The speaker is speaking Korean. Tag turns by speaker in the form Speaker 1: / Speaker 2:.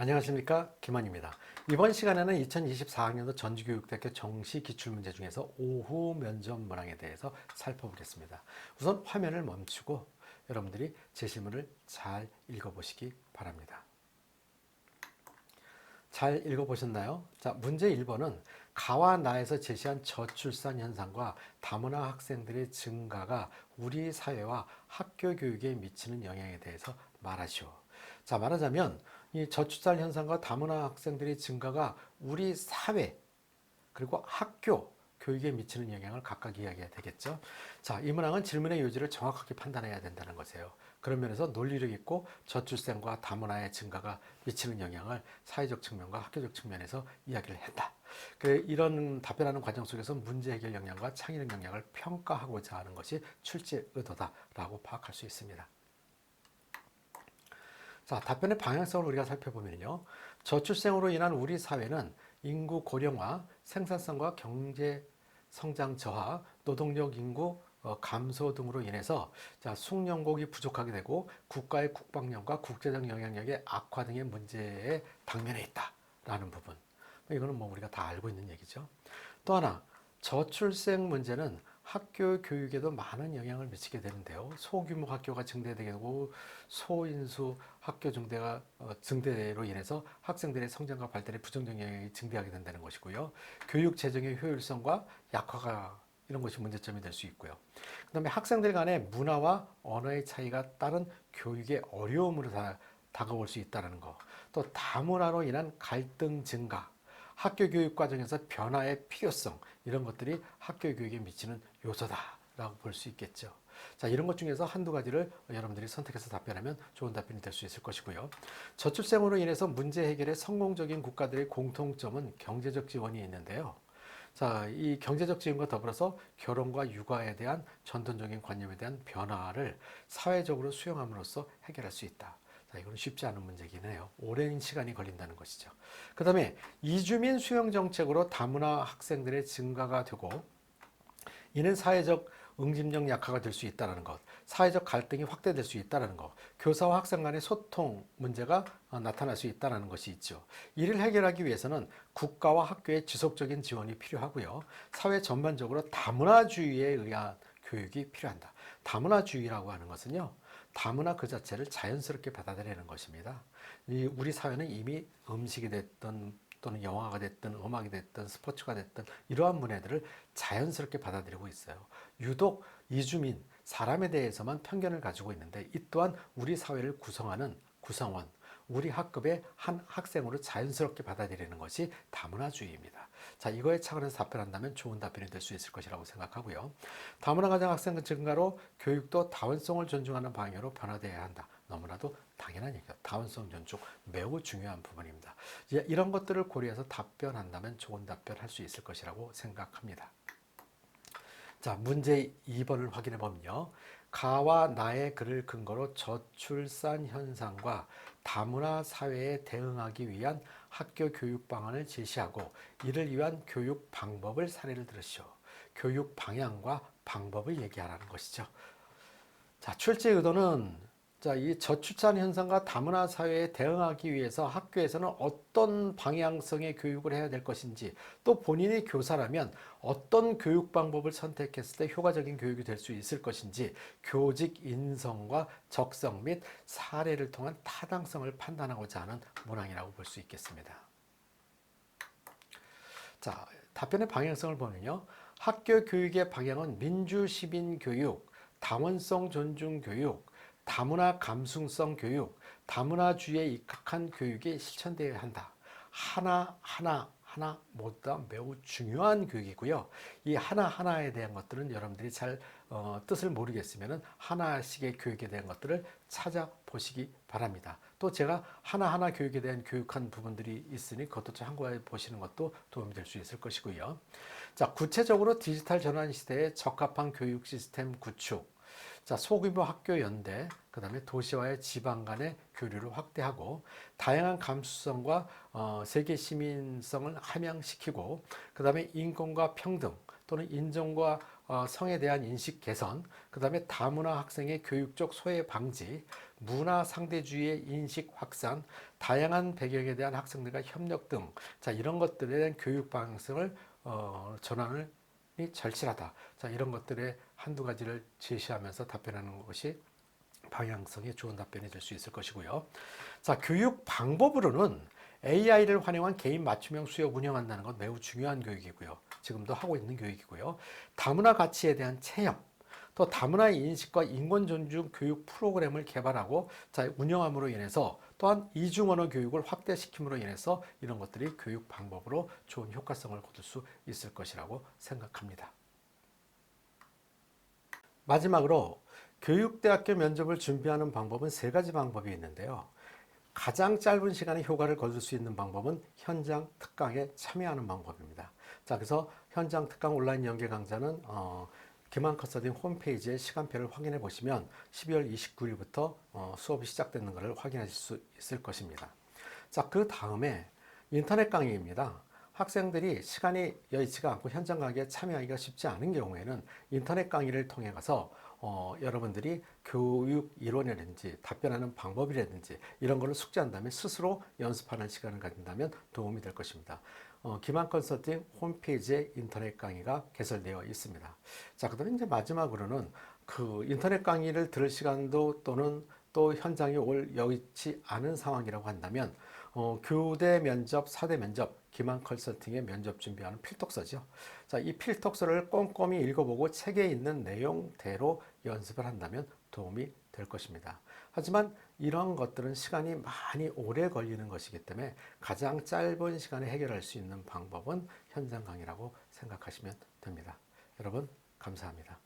Speaker 1: 안녕하십니까, 김환입니다. 이번 시간에는 2024학년도 전주교육대학교 정시 기출문제 중에서 오후 면접 문항에 대해서 살펴보겠습니다. 우선 화면을 멈추고 여러분들이 제시문을 잘 읽어보시기 바랍니다. 잘 읽어보셨나요? 자, 문제 1번은 가와 나에서 제시한 저출산 현상과 다문화 학생들의 증가가 우리 사회와 학교 교육에 미치는 영향에 대해서 말하시오. 자, 말하자면 이 저출산 현상과 다문화 학생들의 증가가 우리 사회 그리고 학교 교육에 미치는 영향을 각각 이야기해야 되겠죠. 자, 이 문항은 질문의 요지를 정확하게 판단해야 된다는 것이에요. 그런 면에서 논리력 있고 저출생과 다문화의 증가가 미치는 영향을 사회적 측면과 학교적 측면에서 이야기를 했다. 이런 답변하는 과정 속에서 문제 해결 역량과 창의력 역량을 평가하고자 하는 것이 출제 의도다라고 파악할 수 있습니다. 자, 답변의 방향성을 우리가 살펴보면요. 저출생으로 인한 우리 사회는 인구 고령화, 생산성과 경제 성장 저하, 노동력 인구 감소 등으로 인해서 숙련국이 부족하게 되고 국가의 국방력과 국제적 영향력의 악화 등의 문제에 당면해 있다라는 부분. 이거는 뭐 우리가 다 알고 있는 얘기죠. 또 하나, 저출생 문제는 학교 교육에도 많은 영향을 미치게 되는데요. 소규모 학교가 증대되게 되고 소인수 학교 증대로 인해서 학생들의 성장과 발달에 부정적 영향이 증대하게 된다는 것이고요. 교육 재정의 효율성과 약화가 이런 것이 문제점이 될 수 있고요. 그 다음에 학생들 간의 문화와 언어의 차이가 따른 교육의 어려움으로 다가올 수 있다는 거. 또 다문화로 인한 갈등 증가, 학교 교육 과정에서 변화의 필요성, 이런 것들이 학교 교육에 미치는 요소다라고 볼 수 있겠죠. 자, 이런 것 중에서 한두 가지를 여러분들이 선택해서 답변하면 좋은 답변이 될 수 있을 것이고요. 저출생으로 인해서 문제 해결에 성공적인 국가들의 공통점은 경제적 지원이 있는데요. 자, 이 경제적 지원과 더불어서 결혼과 육아에 대한 전통적인 관념에 대한 변화를 사회적으로 수용함으로써 해결할 수 있다. 자, 이건 쉽지 않은 문제긴 해요. 오랜 시간이 걸린다는 것이죠. 그 다음에 이주민 수용 정책으로 다문화 학생들의 증가가 되고 이는 사회적 응집력 약화가 될 수 있다는 것, 사회적 갈등이 확대될 수 있다는 것, 교사와 학생 간의 소통 문제가 나타날 수 있다는 것이 있죠. 이를 해결하기 위해서는 국가와 학교의 지속적인 지원이 필요하고요. 사회 전반적으로 다문화주의에 의한 교육이 필요한다. 다문화주의라고 하는 것은요, 다문화 그 자체를 자연스럽게 받아들이는 것입니다. 우리 사회는 이미 음식이 됐던 또는 영화가 됐든 음악이 됐든 스포츠가 됐든 이러한 문화들을 자연스럽게 받아들이고 있어요. 유독 이주민, 사람에 대해서만 편견을 가지고 있는데 이 또한 우리 사회를 구성하는 구성원, 우리 학급의 한 학생으로 자연스럽게 받아들이는 것이 다문화주의입니다. 자, 이거에 차원에서 답변한다면 좋은 답변이 될 수 있을 것이라고 생각하고요. 다문화 가정 학생 증가로 교육도 다원성을 존중하는 방향으로 변화되어야 한다. 너무나도 당연한 얘기죠. 다원성 존중 매우 중요한 부분입니다. 이런 것들을 고려해서 답변한다면 좋은 답변할 수 있을 것이라고 생각합니다. 자, 문제 2번을 확인해 보면요. 가와 나의 글을 근거로 저출산 현상과 다문화 사회에 대응하기 위한 학교 교육 방안을 제시하고 이를 위한 교육 방법을 사례를 들으시오. 교육 방향과 방법을 얘기하라는 것이죠. 자, 출제 의도는 이 저출산 현상과 다문화 사회에 대응하기 위해서 학교에서는 어떤 방향성의 교육을 해야 될 것인지, 또 본인이 교사라면 어떤 교육 방법을 선택했을 때 효과적인 교육이 될 수 있을 것인지, 교직 인성과 적성 및 사례를 통한 타당성을 판단하고자 하는 문항이라고 볼 수 있겠습니다. 자, 답변의 방향성을 보면요. 학교 교육의 방향은 민주시민 교육, 다원성 존중 교육, 다문화 감수성 교육, 다문화주의에 입각한 교육이 실천되어야 한다. 하나 모두 다 매우 중요한 교육이고요. 이 하나하나에 대한 것들은 여러분들이 잘 뜻을 모르겠으면 하나씩의 교육에 대한 것들을 찾아보시기 바랍니다. 또 제가 하나하나 교육에 대한 교육한 부분들이 있으니 그것도 참고해 보시는 것도 도움이 될 수 있을 것이고요. 자, 구체적으로 디지털 전환 시대에 적합한 교육 시스템 구축, 자, 소규모 학교 연대, 그 다음에 도시와의 지방 간의 교류를 확대하고 다양한 감수성과 세계 시민성을 함양시키고 그 다음에 인권과 평등 또는 인종과 성에 대한 인식 개선, 그 다음에 다문화 학생의 교육적 소외 방지, 문화 상대주의의 인식 확산, 다양한 배경에 대한 학생들과 협력 등, 자, 이런 것들에 대한 교육 방향성을 전환이 절실하다. 자, 이런 것들의 한두 가지를 제시하면서 답변하는 것이 방향성이 좋은 답변이 될 수 있을 것이고요. 자, 교육 방법으로는 AI를 활용한 개인 맞춤형 수업 운영한다는 건 매우 중요한 교육이고요. 지금도 하고 있는 교육이고요. 다문화 가치에 대한 체험, 또 다문화의 인식과 인권 존중 교육 프로그램을 개발하고 자, 운영함으로 인해서 또한 이중 언어 교육을 확대시킴으로 인해서 이런 것들이 교육 방법으로 좋은 효과성을 거둘 수 있을 것이라고 생각합니다. 마지막으로 교육대학교 면접을 준비하는 방법은 세 가지 방법이 있는데요. 가장 짧은 시간에 효과를 거둘 수 있는 방법은 현장 특강에 참여하는 방법입니다. 자, 그래서 현장 특강 온라인 연계 강좌는 김한 컨설팅 홈페이지의 시간표를 확인해 보시면 12월 29일부터 수업이 시작되는 것을 확인하실 수 있을 것입니다. 자, 그 다음에 인터넷 강의입니다. 학생들이 시간이 여의치가 않고 현장 강의에 참여하기가 쉽지 않은 경우에는 인터넷 강의를 통해 가서 여러분들이 교육 이론이라든지 답변하는 방법이라든지 이런 거를 숙지한 다음에 스스로 연습하는 시간을 가진다면 도움이 될 것입니다. 기만 컨설팅 홈페이지에 인터넷 강의가 개설되어 있습니다. 자, 그다음에 이제 마지막으로는 그 인터넷 강의를 들을 시간도 또는 또 현장에 올 여의치 않은 상황이라고 한다면 교대 면접, 사대 면접, 기만 컨설팅의 면접 준비하는 필독서죠. 자, 이 필독서를 꼼꼼히 읽어보고 책에 있는 내용대로 연습을 한다면 도움이 될 것입니다. 하지만 이런 것들은 시간이 많이 오래 걸리는 것이기 때문에 가장 짧은 시간에 해결할 수 있는 방법은 현장 강의라고 생각하시면 됩니다. 여러분, 감사합니다.